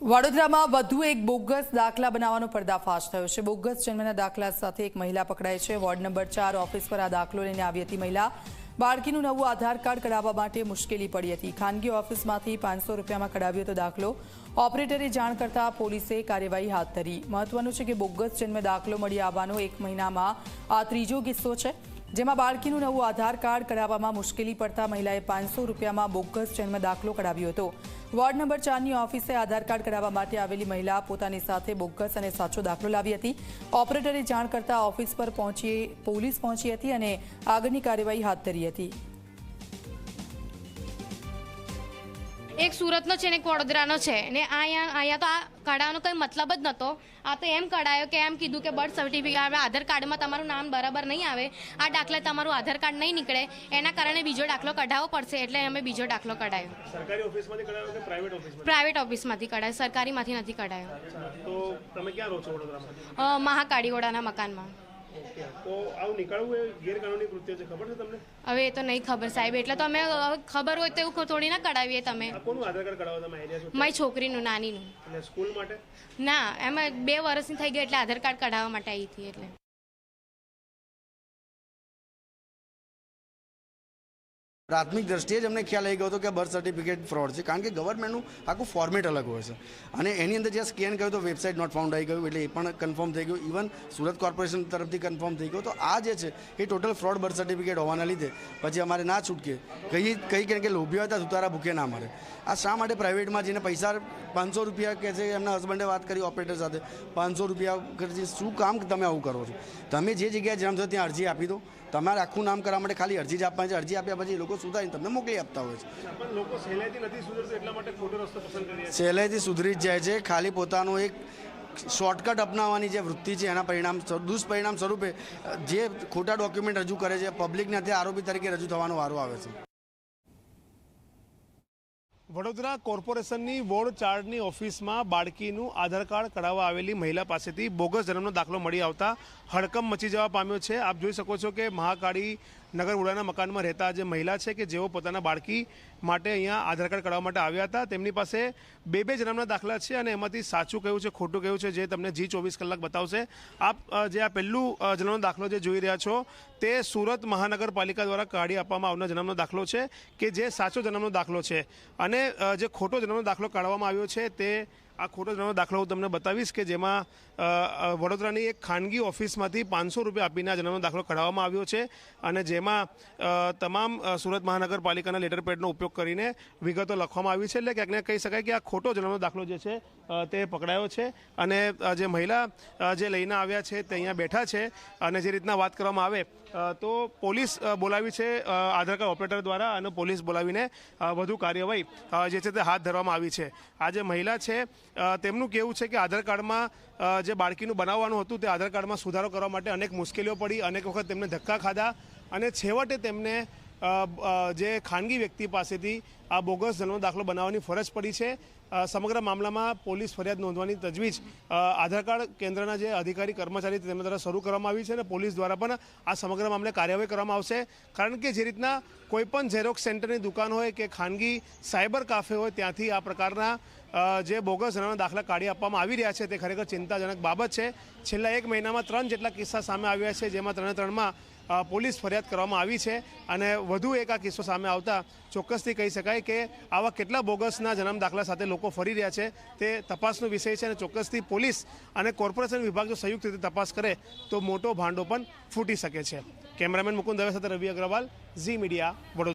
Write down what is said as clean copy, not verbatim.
વડોદરામાં વધુ એક બોગસ દાખલા બનાવવાનો પર્દાફાશ થયો છે। બોગસ જન્મના દાખલા સાથે એક મહિલા પકડાઈ છે। વોર્ડ નંબર 4 ઓફિસ પર આ દાખલો લઈને આવી હતી મહિલા। બાળકીનું નવું આધાર કાર્ડ કઢાવવા માટે મુશ્કેલી પડી હતી। ખાનગી ઓફિસમાંથી 500 રૂપિયામાં કઢાવ્યો હતો દાખલો। ઓપરેટરે જાણ કરતા પોલીસે કાર્યવાહી હાથ ધરી। મહત્વનું છે કે બોગસ જન્મ દાખલો મળી આવવાનો એક મહિનામાં આ ત્રીજો કિસ્સો છે, જેમાં બાળકીનું નવું આધાર કાર્ડ કઢાવવામાં મુશ્કેલી પડતા મહિલાએ 500 રૂપિયામાં બોગસ જન્મ દાખલો કઢાવ્યો હતો। વોર્ડ નંબર 4ની ઓફિસે આધાર કાર્ડ કઢાવવા માટે આવેલી મહિલા પોતાની સાથે બોગસ અને સાચો દાખલો લાવી હતી। ઓપરેટરે જાણ કરતા ઓફિસ પર પોલીસ પહોંચી હતી અને આગળની કાર્યવાહી હાથ ધરી હતી। एक सूरतનો છે ને એક વડોદરાનો છે ને અહીંયા તો આ કઢાવવાનો કંઈ મતલબ જ નહોતો। આ તો એમ કઢાયો કે એમ કીધું કે બર્થ સર્ટિફિકેટ આધાર કાર્ડમાં તમારું નામ બરાબર નહીં આવે, આ દાખલા તમારું આધાર કાર્ડ નહીં નીકળે, એના કારણે બીજો દાખલો કઢાવવો પડશે, એટલે અમે બીજો દાખલો કઢાયો। સરકારી ઓફિસમાંથી કઢાયો કે પ્રાઇવેટ ઓફિસમાંથી? પ્રાઇવેટ ઓફિસમાંથી કઢાયો, સરકારીમાંથી નથી કઢાયો। તો તમે ક્યાં રહો છો વડોદરામાં? મહાકાળીવાડાના મકાનમાં। તો આવું નીકળવું એ ગેરકાનૂની કૃત્ય છે, ખબર છે તમને? હવે એ તો નહીં ખબર સાહેબ, એટલે તો અમે ખબર હોય તો એવું થોડી ના કઢાવીએ। તમે કોનું આધાર કાર્ડ કઢાવો તમે આઈડિયા છો? મારી છોકરીનું, નાનીનું। એટલે સ્કૂલ માટે? ના, એમાં 2 વર્ષની થઈ ગઈ એટલે આધાર કાર્ડ કઢાવવા માટે આવી હતી। એટલે પ્રાથમિક દ્રષ્ટિએ જ અમને ખ્યાલ આવી ગયો હતો કે બર્થ સર્ટિફિકેટ ફ્રોડ છે, કારણ કે ગવર્મેન્ટનું આખું ફોર્મેટ અલગ હોય છે અને એની અંદર જ્યાં સ્કેન કર્યું તો વેબસાઇટ નોટ ફાઉન્ડ આવી ગયું, એટલે એ પણ કન્ફર્મ થઈ ગયું। ઇવન સુરત કોર્પોરેશન તરફથી કન્ફર્મ થઈ ગયું। તો આ જે છે એ ટોટલ ફ્રોડ બર્થ સર્ટિફિકેટ હોવાના લીધે પછી અમારે ના છૂટકે કઈ કે લોભી હતા સુતારા ભૂખે ના મરે। આ શા માટે પ્રાઇવેટમાં જઈને પૈસા 500 રૂપિયા કે છે, એમના હસબન્ડે વાત કરી ઓપરેટર સાથે 500 રૂપિયા કરી, શું કામ તમે આવું કરો છો? તમે જે જગ્યાએ જન્મ થયો ત્યાં અરજી આપી દો, તમારે આખું નામ કરવા માટે ખાલી અરજી જ આપવાની છે। અરજી આપ્યા પછી એ લોકો સુધારીને તમને મોકલી આપતા હોય છે। પણ લોકો સહેલાઈથી નથી સુધરશે એટલા માટે ખોટો રસ્તો પસંદ કરી રહ્યા છે। સહેલાઈથી સુધરી જ જાય છે, ખાલી પોતાનું એક શોર્ટકટ અપનાવવાની જે વૃત્તિ છે એના દુષ્પરિણામ સ્વરૂપે જે ખોટા ડોક્યુમેન્ટ રજૂ કરે છે પબ્લિકને અત્યારે આરોપી તરીકે રજૂ થવાનો વારો આવે છે। વડોદરા કોર્પોરેશનની વોર્ડ 4ની ઓફિસમાં બાળકીનું આધાર કાર્ડ કઢાવવા આવેલી મહિલા પાસેથી બોગસ જન્મનો દાખલો મળી આવતા હડકંપ મચી જવા પામ્યો છે। આપ જોઈ શકો છો કે મહાકાળી નગરવડાના મકાનમાં રહેતા જે મહિલા છે કે જેઓ પોતાના બાળકી માટે અહીંયા આધાર કાર્ડ કઢાવવા માટે આવ્યા હતા, તેમની પાસે 2 જન્મના દાખલા છે અને એમાંથી સાચું કયું છે ખોટું કયું છે જે તમને જી 24 કલાક બતાવશે। આપ જે આ પહેલું જન્મનો દાખલો જે જોઈ રહ્યા છો તે સુરત મહાનગરપાલિકા દ્વારા કાઢી આપવામાં આવનાર જન્મનો દાખલો છે કે જે સાચો જન્મનો દાખલો છે અને જે ખોટો જન્મનો દાખલો કાઢવામાં આવ્યો છે તે આ ખોટો જન્મનો દાખલો હું તમને બતાવીશ કે જેમાં વડોદરાની એક ખાનગી ઓફિસમાંથી 500 રૂપિયા આપીને આ જન્મનો દાખલો કઢાવવામાં આવ્યો છે અને જેમાં તમામ સુરત મહાનગરપાલિકાના લેટર પેડનો ઉપયોગ કરીને વિગતો લખવામાં આવી છે। એટલે ક્યાંક ને કહી શકાય કે આ ખોટો જન્મનો દાખલો જે છે તે પકડાયો છે અને જે મહિલા જે લઈને આવ્યા છે તે અહીંયા બેઠા છે અને જે રીતના વાત કરવામાં આવે તો પોલીસ બોલાવી છે આધાર કાર્ડ ઓપરેટર દ્વારા અને પોલીસ બોલાવીને વધુ કાર્યવાહી જે છે તે હાથ ધરવામાં આવી છે। આ જે મહિલા છે તેમનું કહેવું છે કે આધાર કાર્ડમાં જે બાળકીનું બનાવવાનું હતું તે આધાર કાર્ડમાં સુધારો કરવા માટે અનેક મુશ્કેલીઓ પડી, અનેક વખત તેમને ધક્કા ખાધા અને છેવટે તેમને જે ખાનગી વ્યક્તિ પાસેથી આ બોગસ જન્મનો દાખલો બનાવવાની ફરજ પડી છે। સમગ્ર મામલામાં પોલીસ ફરિયાદ નોંધવાની તજવીજ આધાર કાર્ડ કેન્દ્રના જે અધિકારી કર્મચારી તેમના દ્વારા શરૂ કરવામાં આવી છે અને પોલીસ દ્વારા પણ આ સમગ્ર મામલે કાર્યવાહી કરવામાં આવશે। કારણ કે જે રીતના કોઈપણ ઝેરોક્સ સેન્ટરની દુકાન હોય કે ખાનગી સાયબર કાફે હોય ત્યાંથી આ પ્રકારના જે બોગસ જન્મના દાખલા કાઢી આપવામાં આવી રહ્યા છે તે ખરેખર ચિંતાજનક બાબત છે। છેલ્લા 1 મહિનામાં 3 જેટલા કિસ્સા સામે આવ્યા છે, જેમાં 3માં પોલીસ ફરિયાદ કરવામાં આવી છે અને વધુ એક આ કિસ્સો સામે આવતા ચોક્કસથી કહી શકાય કે આવા કેટલા બોગસના જન્મ દાખલા સાથે લોકો ફરી રહ્યા છે તે તપાસનો વિષય છે અને ચોક્કસથી પોલીસ અને કોર્પોરેશન વિભાગ જો સંયુક્ત રીતે તપાસ કરે તો મોટો ભાંડો પણ ફૂટી શકે છે। કેમેરામેન મુકુંદ દવે સાથે રવિ અગ્રવાલ, ઝી મીડિયા, વડોદરા।